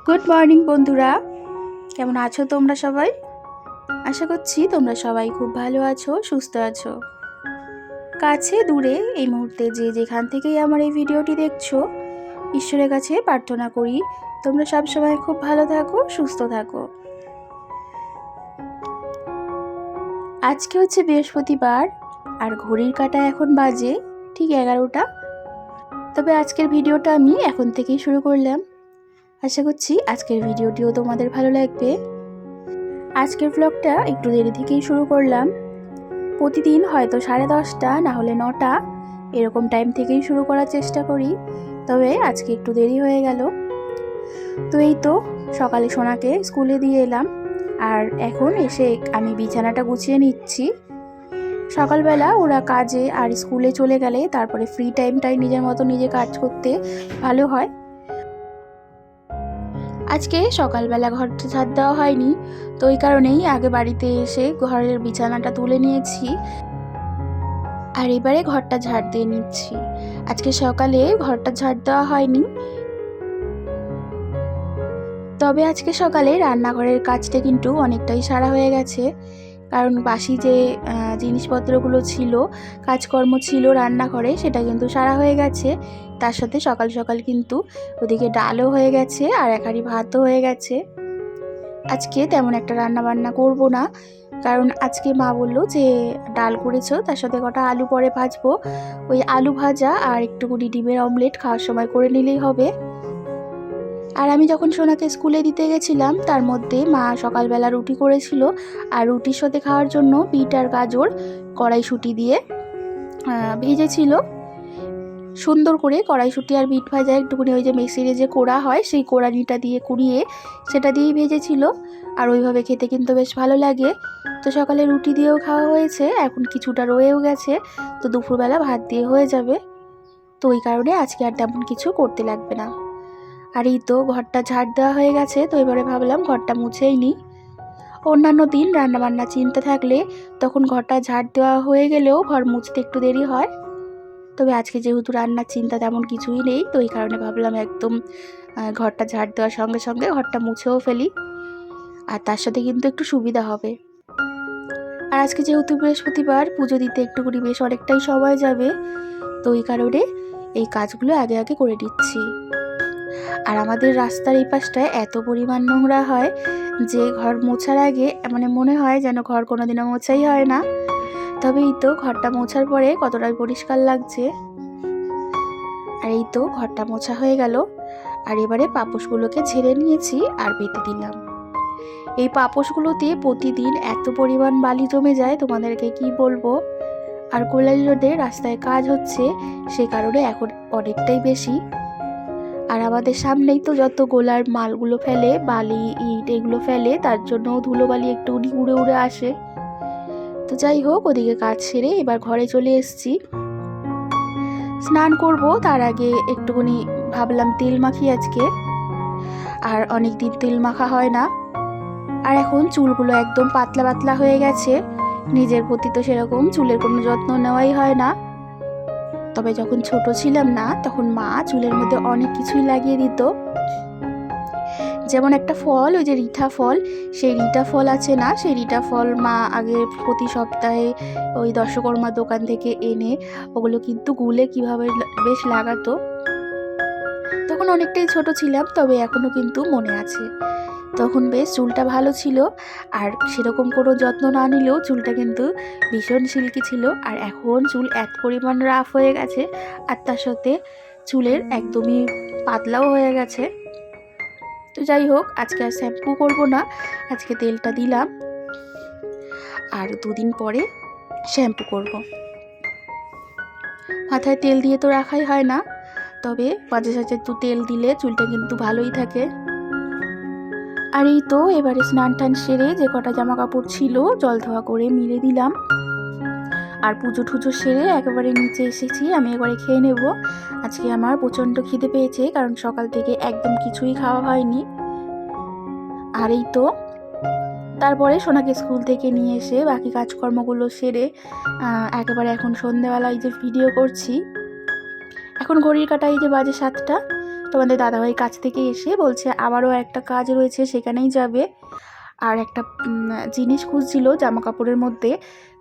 Good morning বন্ধুরা, কেমন আছো তোমরা সবাই? আশা করছি তোমরা সবাই খুব ভালো আছো, সুস্থ আছো। কাছে দূরে এই মুহূর্তে যে যেখান থেকেই আমার এই ভিডিওটি দেখছো, ঈশ্বরের কাছে প্রার্থনা করি তোমরা সব সময় খুব ভালো থাকো, সুস্থ থাকো। আজকে হচ্ছে বৃহস্পতিবার আর ঘড়ির কাঁটা এখন বাজে ঠিক 11টা। তবে আজকের ভিডিওটা আমি এখন থেকেই শুরু করলাম। আশা করছি আজকের ভিডিওটিও তোমাদের ভালো লাগবে। আজকের ব্লগটা একটু দেরি থেকেই শুরু করলাম। প্রতিদিন হয়তো 10:30 না হলে 9টা এরকম টাইম থেকেই শুরু করার চেষ্টা করি, তবে আজকে একটু দেরি হয়ে গেল। তো এই তো সকালে সোনাকে স্কুলে দিয়ে এলাম, আর এখন এসে আমি বিছানাটা গুছিয়ে নিচ্ছি। সকালবেলা ওরা কাজে আর স্কুলে চলে গেলে তারপরে ফ্রি টাইমটাই নিজের মতো নিজে কাজ করতে ভালো হয়। আজকে সকালবেলা ঘরটা ঝাড় দেওয়া হয়নি, তো ওই কারণেই আগে বাড়িতে এসে ঘরের বিছানাটা তুলে নিয়েছি আর এবারে ঘরটা ঝাড় দিয়ে নিচ্ছি। আজকে সকালে ঘরটা ঝাড় দেওয়া হয়নি, তবে আজকে সকালে রান্নাঘরের কাজটা কিন্তু অনেকটাই সারা হয়ে গেছে। কারণ বাসি যে জিনিসপত্রগুলো ছিল, কাজকর্ম ছিল রান্নাঘরে, সেটা কিন্তু সারা হয়ে গেছে। তার সাথে সকাল সকাল কিন্তু ওদিকে ডালও হয়ে গেছে আর এক হাঁড়ি ভাতও হয়ে গেছে। আজকে তেমন একটা রান্না বান্না করব না, কারণ আজকে মা বললো যে ডাল করেছো, তার সাথে কটা আলু পরে ভাজবো। ওই আলু ভাজা আর একটুকুনি ডিমের অমলেট খাওয়ার সময় করে নিলেই হবে। আর আমি যখন সোনাকে স্কুলে দিতে গেছিলাম তার মধ্যে মা সকালবেলা রুটি করেছিল, আর রুটির সাথে খাওয়ার জন্য বিট আর গাজর কড়াইশুঁটি দিয়ে ভেজেছিল। সুন্দর করে কড়াইশুঁটি আর বিট ভাজা একটুকুনি ওই যে মেশিনে যে কোড়া হয় সেই কোড়ানিটা দিয়ে কুড়িয়ে সেটা দিয়েই ভেজেছিল, আর ওইভাবে খেতে কিন্তু বেশ ভালো লাগে। তো সকালে রুটি দিয়েও খাওয়া হয়েছে, এখন কিছুটা রয়েও গেছে, তো দুপুরবেলা ভাত দিয়ে হয়ে যাবে। তো ওই কারণে আজকে আর তেমন কিছু করতে লাগবে না। আর এই তো ঘরটা ঝাড় দেওয়া হয়ে গেছে, তো এবারে ভাবলাম ঘরটা মুছেই নিই। অন্যান্য দিন রান্নাবান্না চিন্তা থাকলে তখন ঘরটা ঝাড় দেওয়া হয়ে গেলেও ঘর মুছতে একটু দেরি হয়। তবে আজকে যেহেতু রান্নার চিন্তা তেমন কিছুই নেই, তো এই কারণে ভাবলাম একদম ঘরটা ঝাড় দেওয়ার সঙ্গে সঙ্গে ঘরটা মুছেও ফেলি, আর তার সাথে কিন্তু একটু সুবিধা হবে। আর আজকে যেহেতু বৃহস্পতিবার, পুজো দিতে একটুখানি বেশ অনেকটাই সময় যাবে, তো এই কারণে এই কাজগুলো আগে আগে করে দিচ্ছি। আর আমাদের রাস্তার এই পাশটায় এত পরিমাণ নোংরা হয় যে ঘর মোছার আগে মানে মনে হয় যেন ঘর কোনোদিনও মোছাই হয় না। তবে এই তো ঘরটা মোছার পরে কতটাই পরিষ্কার লাগছে। আর এই তো ঘরটা মোছা হয়ে গেল, আর এবারে পাপোশগুলোকে ঝেড়ে নিয়েছি আর বেটে দিলাম। এই পাপোশগুলোতে প্রতিদিন এত পরিমাণ বালি জমে যায় তোমাদেরকে কি বলবো। আর কোলাইল রোডে রাস্তায় কাজ হচ্ছে, সে কারণে এখন অনেকটাই বেশি। আর আমাদের সামনেই তো যত গোলার মালগুলো ফেলে, বালি ইট এগুলো ফেলে, তার জন্য ধুলোবালি একটু উড়ে উড়ে আসে। তো যাই হোক, ওদিকে কাজ সেরে এবার ঘরে চলে এসেছি। স্নান করব তার আগে একটুখানি ভাবলাম তেল মাখি আজকে, আর অনেক দিন তেল মাখা হয় না। আর এখন চুলগুলো একদম পাতলা পাতলা হয়ে গেছে, নিজের প্রতি তো সেরকম চুলের কোনো যত্ন নেওয়াই হয় না। তবে যখন ছোট ছিলাম না, তখন মা চুলের মধ্যে অনেক কিছুই লাগিয়ে দিত। যেমন একটা ফল, ওই যে রিঠা ফল, সেই রিঠা ফল আছে না, সেই রিঠা ফল মা আগে প্রতি সপ্তাহে ওই দশকর্মা দোকান থেকে এনে ওগুলো কিন্তু গুলে কিভাবে বেশ লাগাতো। তখন অনেকটাই ছোট ছিলাম, তবে এখনও কিন্তু মনে আছে। তখন বেশ চুলটা ভালো ছিল, আর সেরকম কোনো যত্ন না নিলেও চুলটা কিন্তু ভীষণ সিল্কি ছিল। আর এখন চুল এত পরিমাণ রাফ হয়ে গেছে, আর তার সাথে চুলের একদমই পাতলাও হয়ে গেছে। তো যাই হোক, আজকে আর শ্যাম্পু করবো না, আজকে তেলটা দিলাম আর দুদিন পরে শ্যাম্পু করব। মাথায় তেল দিয়ে তো রাখাই হয় না, তবে মাঝে সাঝে একটু তেল দিলে চুলটা কিন্তু ভালোই থাকে। আর এই তো এবারে স্নান টান সেরে যে কটা জামা কাপড় ছিল জল ধোয়া করে মিলে দিলাম, আর পুজো টুজো সেরে একেবারে নিচে এসেছি। আমি এবারে খেয়ে নেব। আজকে আমার প্রচণ্ড খিদে পেয়েছে, কারণ সকাল থেকে একদম কিছুই খাওয়া হয়নি। আর এই তো তারপরে সোনাকে স্কুল থেকে নিয়ে এসে বাকি কাজকর্মগুলো সেরে একেবারে এখন সন্ধেবেলায় যে ভিডিও করছি। এখন ঘড়ির কাঁটায় যে বাজে 7টা, তোমাদের দাদাভাই কাছ থেকে এসে বলছে আবারও একটা কাজ রয়েছে, সেখানেই যাবে। আর একটা জিনিস খুঁজছিল জামা কাপড়ের মধ্যে,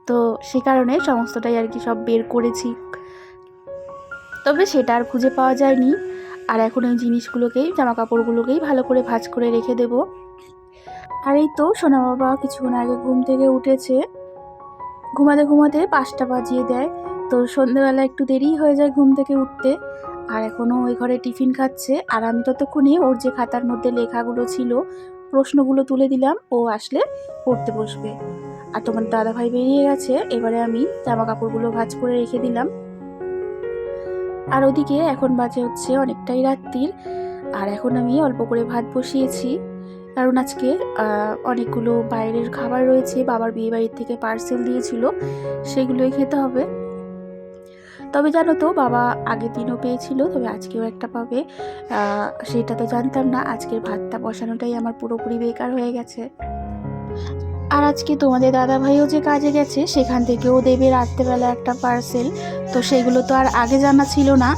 তো সে কারণে সমস্তটাই আর কি সব বের করেছি, তবে সেটা আর খুঁজে পাওয়া যায়নি। আর এখন এই জিনিসগুলোকেই, জামা কাপড়গুলোকেই ভালো করে ভাঁজ করে রেখে দেব। আর এই তো সোনা বাবা কিছুক্ষণ আগে ঘুম থেকে উঠেছে, ঘুমাতে ঘুমাতে 5টা বাজিয়ে দেয়। তো সন্ধ্যেবেলা একটু দেরি হয়ে যায় ঘুম থেকে উঠতে। আর এখনও ওই ঘরে টিফিন খাচ্ছে, আর আমি ততক্ষণে ওর যে খাতার মধ্যে লেখাগুলো ছিল, প্রশ্নগুলো তুলে দিলাম, ও আসলে পড়তে বসবে। আর তোমার দাদাভাই বেরিয়ে গেছে, এবারে আমি জামা কাপড়গুলো ভাঁজ করে রেখে দিলাম। আর ওদিকে এখন বাজে হচ্ছে অনেকটাই রাত্রির, আর এখন আমি অল্প করে ভাত বসিয়েছি, কারণ আজকে অনেকগুলো বাইরের খাবার রয়েছে, বাবার বিয়ে বাড়ির থেকে পার্সেল দিয়েছিল, সেগুলোই খেতে হবে। তবে জানো তো, বাবা আগের দিনও পেয়েছিল, তবে আজকেও একটা পাবে, সেটা তো জানতাম না। আজকের ভাতটা বসানোটাই আমার পুরোপুরি বেকার হয়ে গেছে। আর আজকে তোমাদের দাদাভাইও যে কাজে গেছে, সেখান থেকেও দেবে রাত্রেবেলা একটা পার্সেল, তো সেগুলো তো আর আগে জানা ছিল না।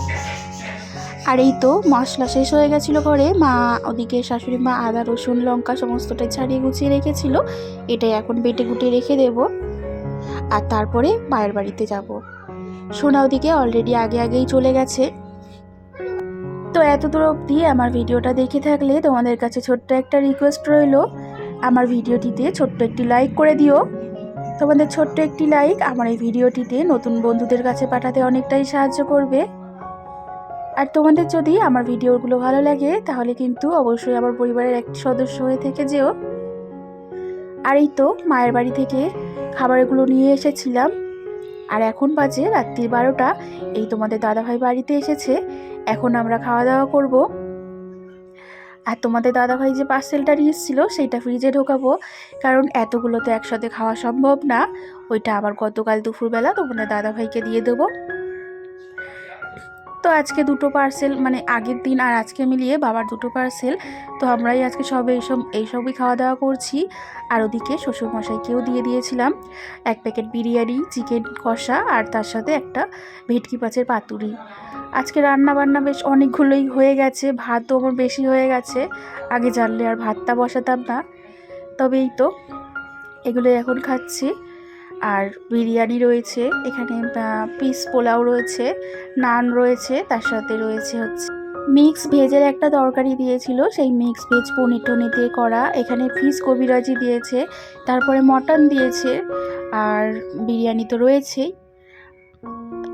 আর এই তো মশলা শেষ হয়ে গেছিলো ঘরে, মা ওদিকে শাশুড়ি মা আদা রসুন লঙ্কা সমস্তটাই ছাড়িয়ে গুছিয়ে রেখেছিল, এটাই এখন বেটে গুটিয়ে রেখে দেব। আর তারপরে মায়ের বাড়িতে যাব। সোনা ওদিকে অলরেডি আগেই চলে গেছে। তো এত দূর অবধি আমার ভিডিওটা দেখে থাকলে তোমাদের কাছে ছোট্ট একটা রিকোয়েস্ট রইল, আমার ভিডিওটিতে ছোট্ট একটি লাইক করে দিও। তোমাদের ছোট্ট একটি লাইক আমার এই ভিডিওটিতে নতুন বন্ধুদের কাছে পাঠাতে অনেকটাই সাহায্য করবে। আর তোমাদের যদি আমার ভিডিওগুলো ভালো লাগে, তাহলে কিন্তু অবশ্যই আমার পরিবারের একটি সদস্য হয়ে থেকে যেও। আর এই তো মায়ের বাড়ি থেকে খাবারগুলো নিয়ে এসেছিলাম, আর এখন বাজে রাত্রি 12টা। এই তোমাদের দাদাভাই বাড়িতে এসেছে, এখন আমরা খাওয়া দাওয়া করব। আর তোমাদের দাদাভাই যে পার্সেলটা নিয়ে এসেছিল, সেইটা ফ্রিজে ঢোকাবো, কারণ এতগুলো তো একসাথে খাওয়া সম্ভব না। ওইটা আবার গতকাল দুপুরবেলা তোমাদের দাদাভাইকে দিয়ে দেবো। তো আজকে দুটো পার্সেল, মানে আগের দিন আর আজকে মিলিয়ে বাবার দুটো পার্সেল, তো আমরাই আজকে সব এইসবই খাওয়া দাওয়া করছি। আর ওদিকে শ্বশুরমশাইকেও দিয়ে দিয়েছিলাম এক প্যাকেট বিরিয়ানি, চিকেন কষা, আর তার সাথে একটা ভেটকি মাছের পাতুরি। আজকে রান্না বান্না বেশ অনেকগুলোই হয়ে গেছে, ভাতও আমার বেশি হয়ে গেছে, আগে জানলে আর ভাতটা বসাতাম না। তবে এই তো এগুলো এখন খাচ্ছি। আর বিরিয়ানি রয়েছে এখানে, পিস পোলাও রয়েছে, নান রয়েছে, তার সাথে রয়েছে হচ্ছে মিক্স ভেজের একটা তরকারি দিয়েছিল, সেই মিক্স ভেজ পনির টনির দিয়ে করা। এখানে ফিশ কবিরাজি দিয়েছে, তারপরে মটন দিয়েছে, আর বিরিয়ানি তো রয়েছেই।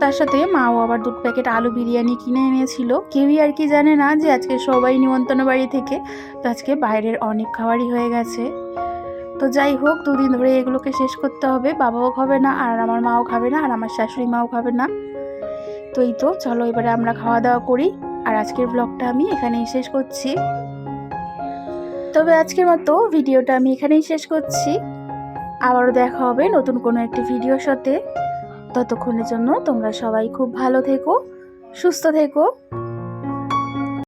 তার সাথে মাও আবার 2 প্যাকেট আলু বিরিয়ানি কিনে এনেছিল। কেউই আর কি জানে না যে আজকে সবাই নিমন্ত্রণ বাড়ি থেকে, তো আজকে বাইরের অনেক খাবারই হয়ে গেছে। তো যাই হোক, 2 দিন ধরে এগুলোকে শেষ করতে হবে। বাবাও খাবে না, আর আমার মাও খাবে না, আর আমার শাশুড়ি মাও খাবে না। তো এই তো চলো এবারে আমরা খাওয়া দাওয়া করি। আর আজকের ব্লগটা আমি এখানেই শেষ করছি। তবে আজকের মতো ভিডিওটা আমি এখানেই শেষ করছি। আবারও দেখা হবে নতুন কোনো একটি ভিডিওর সাথে। ততক্ষণের জন্য তোমরা সবাই খুব ভালো থেকো, সুস্থ থেকো।